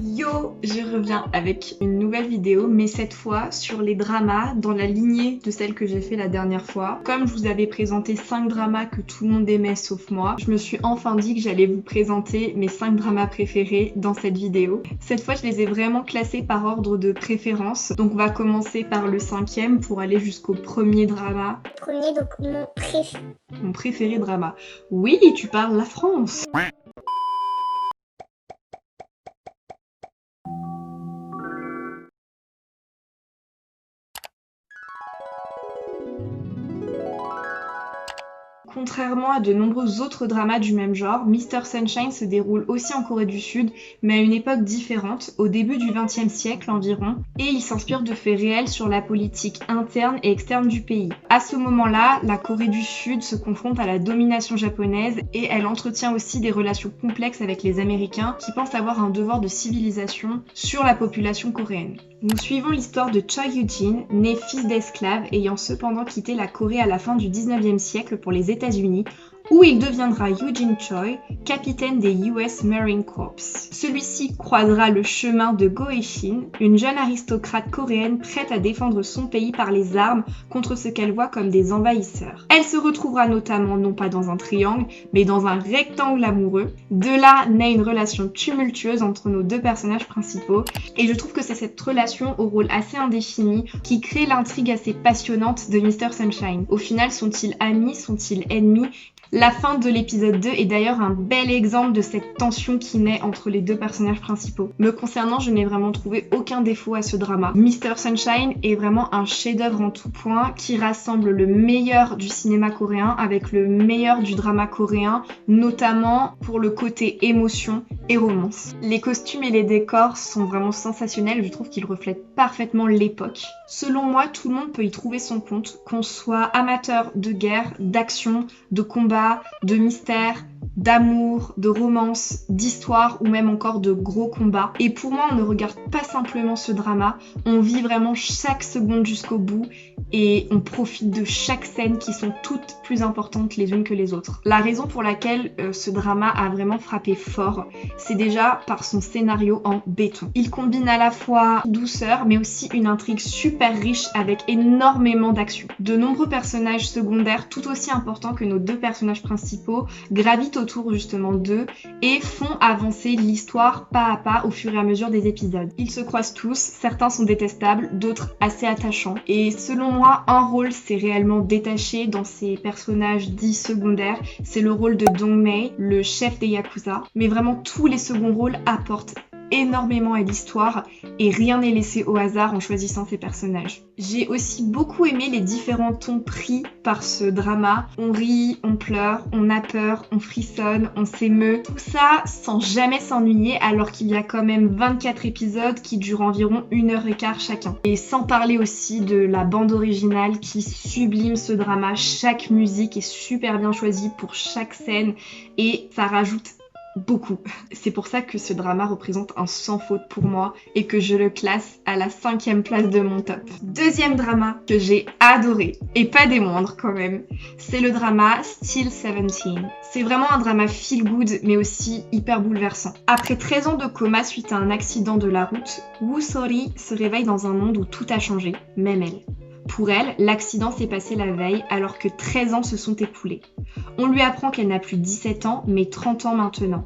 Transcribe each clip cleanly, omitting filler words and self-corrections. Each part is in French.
Yo, je reviens avec une nouvelle vidéo, mais cette fois sur les dramas dans la lignée de celle que j'ai fait la dernière fois. Comme je vous avais présenté 5 dramas que tout le monde aimait sauf moi, je me suis enfin dit que j'allais vous présenter mes 5 dramas préférés dans cette vidéo. Cette fois, je les ai vraiment classés par ordre de préférence. Donc on va commencer par le 5e pour aller jusqu'au premier drama. Premier, donc mon préféré. Mon préféré drama. Oui, tu parles la France. Contrairement à de nombreux autres dramas du même genre, Mr. Sunshine se déroule aussi en Corée du Sud, mais à une époque différente, au début du XXe siècle environ, et il s'inspire de faits réels sur la politique interne et externe du pays. À ce moment-là, la Corée du Sud se confronte à la domination japonaise et elle entretient aussi des relations complexes avec les Américains qui pensent avoir un devoir de civilisation sur la population coréenne. Nous suivons l'histoire de Choi Yoo-jin, né fils d'esclave, ayant cependant quitté la Corée à la fin du 19e siècle pour les États-Unis, où il deviendra Yoo-jin Choi, capitaine des US Marine Corps. Celui-ci croisera le chemin de Go Hae-shin, une jeune aristocrate coréenne prête à défendre son pays par les armes contre ce qu'elle voit comme des envahisseurs. Elle se retrouvera notamment non pas dans un triangle, mais dans un rectangle amoureux. De là naît une relation tumultueuse entre nos deux personnages principaux, et je trouve que c'est cette relation au rôle assez indéfini qui crée l'intrigue assez passionnante de Mr. Sunshine. Au final, sont-ils amis, sont-ils ennemis ? La fin de l'épisode 2 est d'ailleurs un bel exemple de cette tension qui naît entre les deux personnages principaux. Me concernant, je n'ai vraiment trouvé aucun défaut à ce drama. Mr. Sunshine est vraiment un chef-d'œuvre en tout point qui rassemble le meilleur du cinéma coréen avec le meilleur du drama coréen, notamment pour le côté émotion et romance. Les costumes et les décors sont vraiment sensationnels, je trouve qu'ils reflètent parfaitement l'époque. Selon moi, tout le monde peut y trouver son compte, qu'on soit amateur de guerre, d'action, de combat, de mystère, d'amour, de romance, d'histoire ou même encore de gros combats. Et pour moi, on ne regarde pas simplement ce drama, on vit vraiment chaque seconde jusqu'au bout et on profite de chaque scène qui sont toutes plus importantes les unes que les autres. La raison pour laquelle ce drama a vraiment frappé fort, c'est déjà par son scénario en béton. Il combine à la fois douceur mais aussi une intrigue super riche avec énormément d'action. De nombreux personnages secondaires tout aussi importants que nos deux personnages principaux gravitent autour justement d'eux et font avancer l'histoire pas à pas au fur et à mesure des épisodes. Ils se croisent tous, certains sont détestables, d'autres assez attachants. Et selon moi, un rôle s'est réellement détaché dans ces personnages dits secondaires, c'est le rôle de Dong-Mei, le chef des Yakuza. Mais vraiment tous les seconds rôles apportent énormément à l'histoire et rien n'est laissé au hasard en choisissant ces personnages. J'ai aussi beaucoup aimé les différents tons pris par ce drama. On rit, on pleure, on a peur, on frissonne, on s'émeut. Tout ça sans jamais s'ennuyer alors qu'il y a quand même 24 épisodes qui durent environ 1h15 chacun. Et sans parler aussi de la bande originale qui sublime ce drama. Chaque musique est super bien choisie pour chaque scène et ça rajoute beaucoup. C'est pour ça que ce drama représente un sans faute pour moi et que je le classe à la 5e place de mon top. Deuxième drama que j'ai adoré, et pas des moindres quand même, c'est le drama Still 17. C'est vraiment un drama feel good mais aussi hyper bouleversant. Après 13 ans de coma suite à un accident de la route, Woo Sori se réveille dans un monde où tout a changé, même elle. Pour elle, l'accident s'est passé la veille alors que 13 ans se sont écoulés. On lui apprend qu'elle n'a plus 17 ans mais 30 ans maintenant.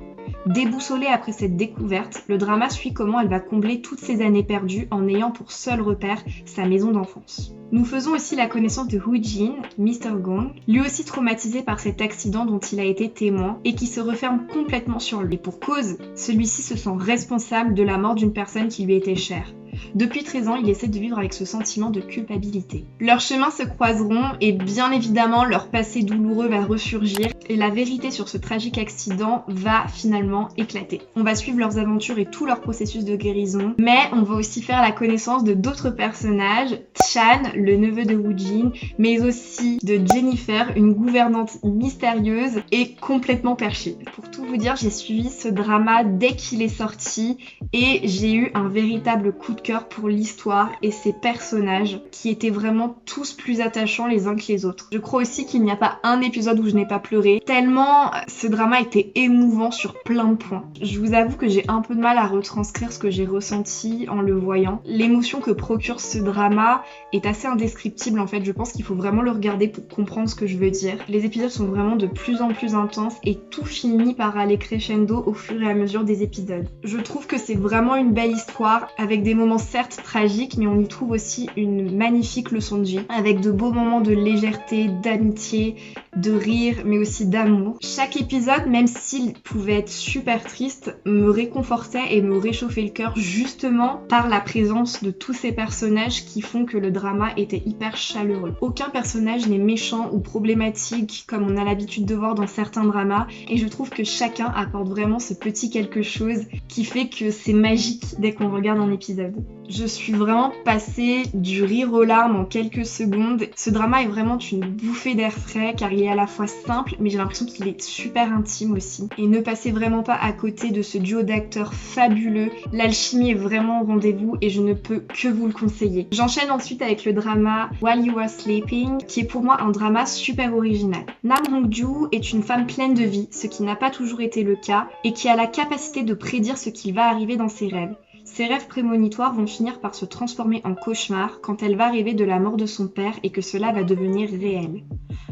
Déboussolée après cette découverte, le drama suit comment elle va combler toutes ces années perdues en ayant pour seul repère sa maison d'enfance. Nous faisons aussi la connaissance de Woo-jin, Mr. Gong, lui aussi traumatisé par cet accident dont il a été témoin et qui se referme complètement sur lui. Et pour cause, celui-ci se sent responsable de la mort d'une personne qui lui était chère. Depuis 13 ans, il essaie de vivre avec ce sentiment de culpabilité. Leurs chemins se croiseront et bien évidemment leur passé douloureux va ressurgir et la vérité sur ce tragique accident va finalement éclater. On va suivre leurs aventures et tout leur processus de guérison, mais on va aussi faire la connaissance de d'autres personnages, Chan, le neveu de Woo-jin, mais aussi de Jennifer, une gouvernante mystérieuse et complètement perchée. Pour tout vous dire, j'ai suivi ce drama dès qu'il est sorti et j'ai eu un véritable coup de cœur pour l'histoire et ses personnages qui étaient vraiment tous plus attachants les uns que les autres. Je crois aussi qu'il n'y a pas un épisode où je n'ai pas pleuré, tellement ce drama était émouvant sur plein de points. Je vous avoue que j'ai un peu de mal à retranscrire ce que j'ai ressenti en le voyant. L'émotion que procure ce drama est assez indescriptible en fait, je pense qu'il faut vraiment le regarder pour comprendre ce que je veux dire. Les épisodes sont vraiment de plus en plus intenses et tout finit par aller crescendo au fur et à mesure des épisodes. Je trouve que c'est vraiment une belle histoire avec des moments certes tragiques mais on y trouve aussi une magnifique leçon de vie avec de beaux moments de légèreté, d'amitié, de rire mais aussi d'amour. Chaque épisode, même s'il pouvait être super triste, me réconfortait et me réchauffait le cœur justement par la présence de tous ces personnages qui font que le drama était hyper chaleureux. Aucun personnage n'est méchant ou problématique comme on a l'habitude de voir dans certains dramas et je trouve que chacun apporte vraiment ce petit quelque chose qui fait que c'est magique dès qu'on regarde un épisode. Je suis vraiment passée du rire aux larmes en quelques secondes. Ce drama est vraiment une bouffée d'air frais car il est à la fois simple mais j'ai l'impression qu'il est super intime aussi. Et ne passez vraiment pas à côté de ce duo d'acteurs fabuleux. L'alchimie est vraiment au rendez-vous et je ne peux que vous le conseiller. J'enchaîne ensuite avec le drama While You Were Sleeping qui est pour moi un drama super original. Nam Hong-joo est une femme pleine de vie, ce qui n'a pas toujours été le cas, et qui a la capacité de prédire ce qui va arriver dans ses rêves. Ses rêves prémonitoires vont finir par se transformer en cauchemar quand elle va rêver de la mort de son père et que cela va devenir réel.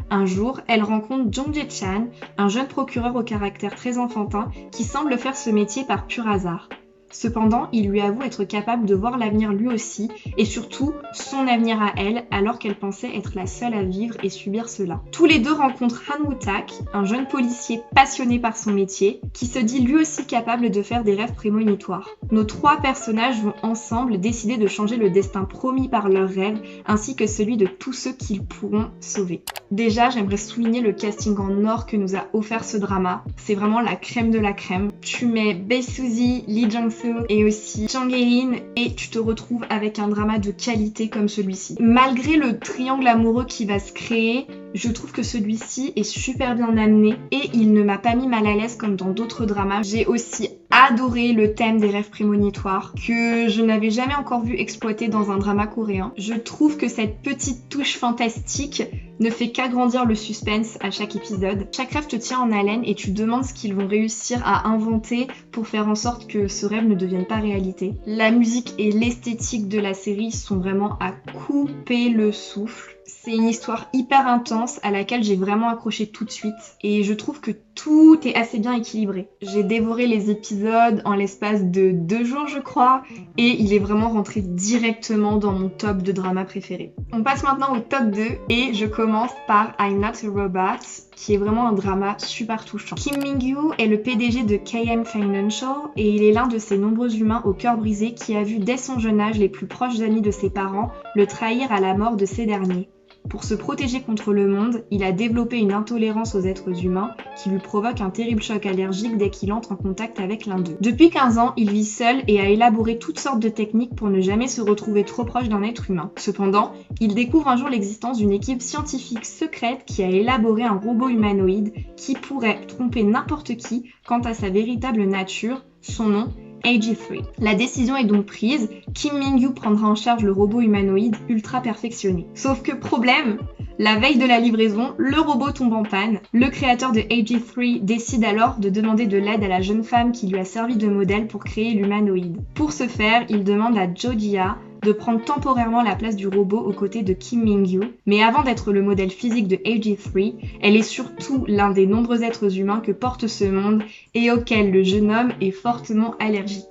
Un jour, elle rencontre Jong Jae-chan, un jeune procureur au caractère très enfantin qui semble faire ce métier par pur hasard. Cependant, il lui avoue être capable de voir l'avenir lui aussi, et surtout son avenir à elle, alors qu'elle pensait être la seule à vivre et subir cela. Tous les deux rencontrent Han Woo-tak, un jeune policier passionné par son métier, qui se dit lui aussi capable de faire des rêves prémonitoires. Nos trois personnages vont ensemble décider de changer le destin promis par leurs rêves, ainsi que celui de tous ceux qu'ils pourront sauver. Déjà, j'aimerais souligner le casting en or que nous a offert ce drama. C'est vraiment la crème de la crème. Tu mets Bae Suzy, Lee Jung-soo et aussi Jang Hae-in et tu te retrouves avec un drama de qualité comme celui-ci. Malgré le triangle amoureux qui va se créer, je trouve que celui-ci est super bien amené et il ne m'a pas mis mal à l'aise comme dans d'autres dramas. J'ai aussi adoré le thème des rêves prémonitoires que je n'avais jamais encore vu exploité dans un drama coréen. Je trouve que cette petite touche fantastique ne fait qu'agrandir le suspense à chaque épisode. Chaque rêve te tient en haleine et tu te demandes ce qu'ils vont réussir à inventer pour faire en sorte que ce rêve ne devienne pas réalité. La musique et l'esthétique de la série sont vraiment à couper le souffle. C'est une histoire hyper intense à laquelle j'ai vraiment accroché tout de suite et je trouve que tout est assez bien équilibré. J'ai dévoré les épisodes en l'espace de 2 jours je crois et il est vraiment rentré directement dans mon top de drama préféré. On passe maintenant au top 2 et je commence par I'm Not a Robot qui est vraiment un drama super touchant. Kim Min-gyu est le PDG de KM Financial et il est l'un de ces nombreux humains au cœur brisé qui a vu dès son jeune âge les plus proches amis de ses parents le trahir à la mort de ces derniers. Pour se protéger contre le monde, il a développé une intolérance aux êtres humains qui lui provoque un terrible choc allergique dès qu'il entre en contact avec l'un d'eux. Depuis 15 ans, il vit seul et a élaboré toutes sortes de techniques pour ne jamais se retrouver trop proche d'un être humain. Cependant, il découvre un jour l'existence d'une équipe scientifique secrète qui a élaboré un robot humanoïde qui pourrait tromper n'importe qui quant à sa véritable nature, son nom, AG3. La décision est donc prise, Kim Min-gyu prendra en charge le robot humanoïde ultra perfectionné. Sauf que problème, la veille de la livraison, le robot tombe en panne. Le créateur de AG3 décide alors de demander de l'aide à la jeune femme qui lui a servi de modèle pour créer l'humanoïde. Pour ce faire, il demande à Jo Ji-ha de prendre temporairement la place du robot aux côtés de Kim Min-gyu, mais avant d'être le modèle physique de AG3, elle est surtout l'un des nombreux êtres humains que porte ce monde et auquel le jeune homme est fortement allergique.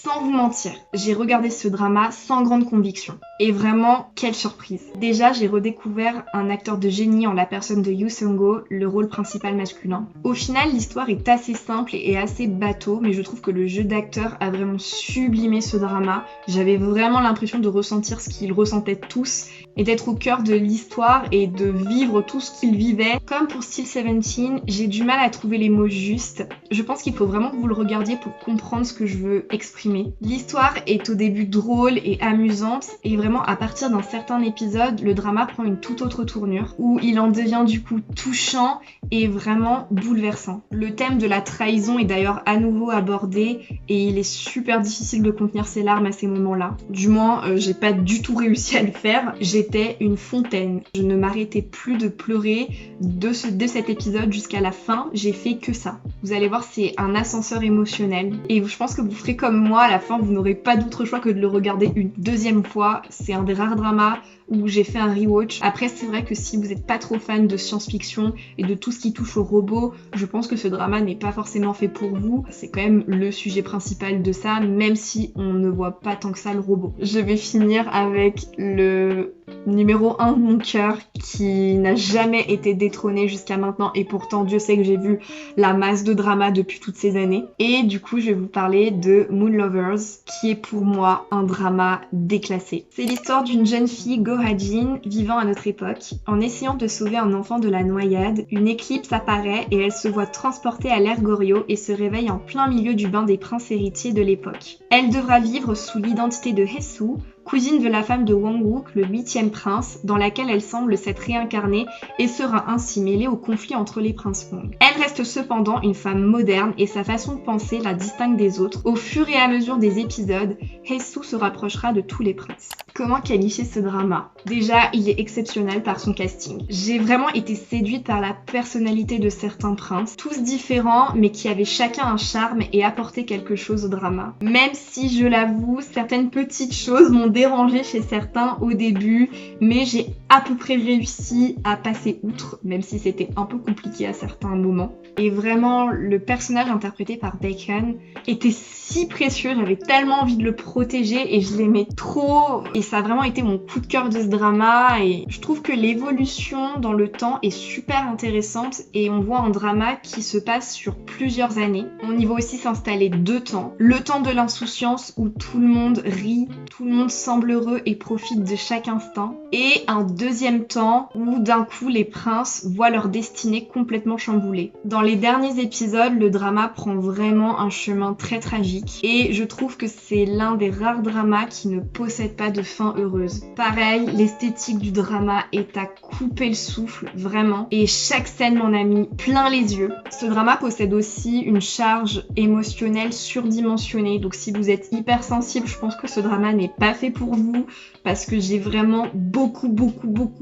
Sans vous mentir, j'ai regardé ce drama sans grande conviction. Et vraiment, quelle surprise. Déjà, j'ai redécouvert un acteur de génie en la personne de Yoo Seung-go, le rôle principal masculin. Au final, l'histoire est assez simple et assez bateau, mais je trouve que le jeu d'acteur a vraiment sublimé ce drama. J'avais vraiment l'impression de ressentir ce qu'ils ressentaient tous. et d'être au cœur de l'histoire et de vivre tout ce qu'il vivait. Comme pour Still 17, j'ai du mal à trouver les mots justes. Je pense qu'il faut vraiment que vous le regardiez pour comprendre ce que je veux exprimer. L'histoire est au début drôle et amusante et vraiment à partir d'un certain épisode, le drama prend une toute autre tournure où il en devient du coup touchant et vraiment bouleversant. Le thème de la trahison est d'ailleurs à nouveau abordé et il est super difficile de contenir ses larmes à ces moments-là. Du moins, j'ai pas du tout réussi à le faire. J'étais une fontaine. Je ne m'arrêtais plus de pleurer de cet épisode jusqu'à la fin. J'ai fait que ça. Vous allez voir, c'est un ascenseur émotionnel. Et je pense que vous ferez comme moi, à la fin, vous n'aurez pas d'autre choix que de le regarder une deuxième fois. C'est un des rares dramas où j'ai fait un rewatch. Après, c'est vrai que si vous n'êtes pas trop fan de science-fiction et de tout ce qui touche aux robots, je pense que ce drama n'est pas forcément fait pour vous. C'est quand même le sujet principal de ça, même si on ne voit pas tant que ça le robot. Je vais finir avec le numéro 1 de mon cœur qui n'a jamais été détrôné jusqu'à maintenant et pourtant Dieu sait que j'ai vu la masse de drama depuis toutes ces années. Et du coup, je vais vous parler de Moon Lovers qui est pour moi un drama déclassé. C'est l'histoire d'une jeune fille, Go-ha-jin, vivant à notre époque. En essayant de sauver un enfant de la noyade, une éclipse apparaît et elle se voit transportée à l'ère Goryeo et se réveille en plein milieu du bain des princes héritiers de l'époque. Elle devra vivre sous l'identité de Hae-soo, cousine de la femme de Wong-wook, le 8e prince, dans laquelle elle semble s'être réincarnée et sera ainsi mêlée au conflit entre les princes Wong. Elle reste cependant une femme moderne et sa façon de penser la distingue des autres. Au fur et à mesure des épisodes, Hae-soo se rapprochera de tous les princes. Comment qualifier ce drama? Déjà, il est exceptionnel par son casting. J'ai vraiment été séduite par la personnalité de certains princes, tous différents mais qui avaient chacun un charme et apportaient quelque chose au drama. Même si, je l'avoue, certaines petites choses m'ont dérangé chez certains au début, mais j'ai à peu près réussi à passer outre, même si c'était un peu compliqué à certains moments. Et vraiment, le personnage interprété par Bacon était si précieux, j'avais tellement envie de le protéger et je l'aimais trop. Et ça a vraiment été mon coup de cœur de ce drama et je trouve que l'évolution dans le temps est super intéressante et on voit un drama qui se passe sur plusieurs années. On y voit aussi s'installer deux temps. Le temps de l'insouciance où tout le monde rit, tout le monde semble heureux et profite de chaque instant. Et un deuxième temps où d'un coup les princes voient leur destinée complètement chamboulée. Dans les derniers épisodes, le drama prend vraiment un chemin très tragique et je trouve que c'est l'un des rares dramas qui ne possède pas de fin heureuse. Pareil, l'esthétique du drama est à couper le souffle, vraiment, et chaque scène m'en a mis plein les yeux. Ce drama possède aussi une charge émotionnelle surdimensionnée, donc si vous êtes hypersensible, je pense que ce drama n'est pas fait pour vous, parce que j'ai vraiment beaucoup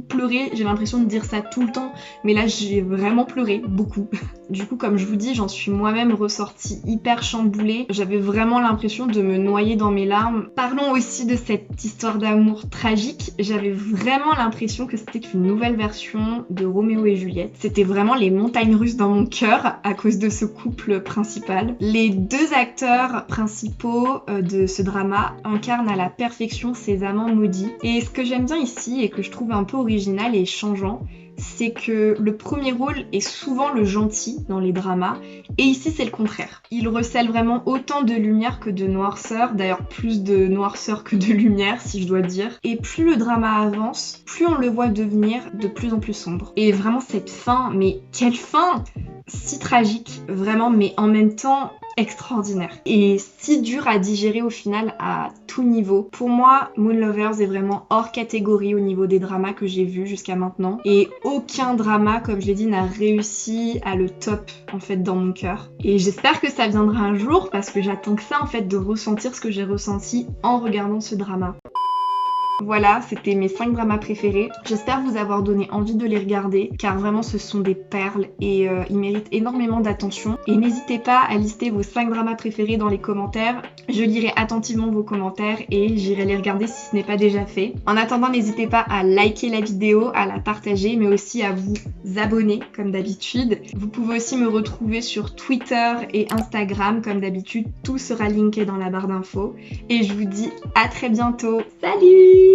pleuré. J'ai l'impression de dire ça tout le temps, mais là j'ai vraiment pleuré, beaucoup. Du coup, comme je vous dis, j'en suis moi-même ressortie hyper chamboulée. J'avais vraiment l'impression de me noyer dans mes larmes. Parlons aussi de cette histoire d'amour tragique. J'avais vraiment l'impression que c'était une nouvelle version de Roméo et Juliette. C'était vraiment les montagnes russes dans mon cœur à cause de ce couple principal. Les deux acteurs principaux de ce drama incarnent à la perfection ces amants maudits. Et ce que j'aime bien ici et que je trouve un peu original et changeant, c'est que le premier rôle est souvent le gentil dans les dramas, et ici c'est le contraire. Il recèle vraiment autant de lumière que de noirceur, d'ailleurs plus de noirceur que de lumière si je dois dire. Et plus le drama avance, plus on le voit devenir de plus en plus sombre. Et vraiment cette fin, mais quelle fin! Si tragique, vraiment, mais en même temps extraordinaire. Et si dur à digérer au final à tout niveau. Pour moi, Moon Lovers est vraiment hors catégorie au niveau des dramas que j'ai vus jusqu'à maintenant. Et aucun drama, comme je l'ai dit, n'a réussi à le top en fait dans mon cœur. Et j'espère que ça viendra un jour parce que j'attends que ça en fait de ressentir ce que j'ai ressenti en regardant ce drama. Voilà, c'était mes 5 dramas préférés. J'espère vous avoir donné envie de les regarder car vraiment ce sont des perles et ils méritent énormément d'attention. Et n'hésitez pas à lister vos 5 dramas préférés dans les commentaires. Je lirai attentivement vos commentaires et j'irai les regarder si ce n'est pas déjà fait. En attendant, n'hésitez pas à liker la vidéo, à la partager, mais aussi à vous abonner comme d'habitude. Vous pouvez aussi me retrouver sur Twitter et Instagram comme d'habitude. Tout sera linké dans la barre d'infos. Et je vous dis à très bientôt. Salut!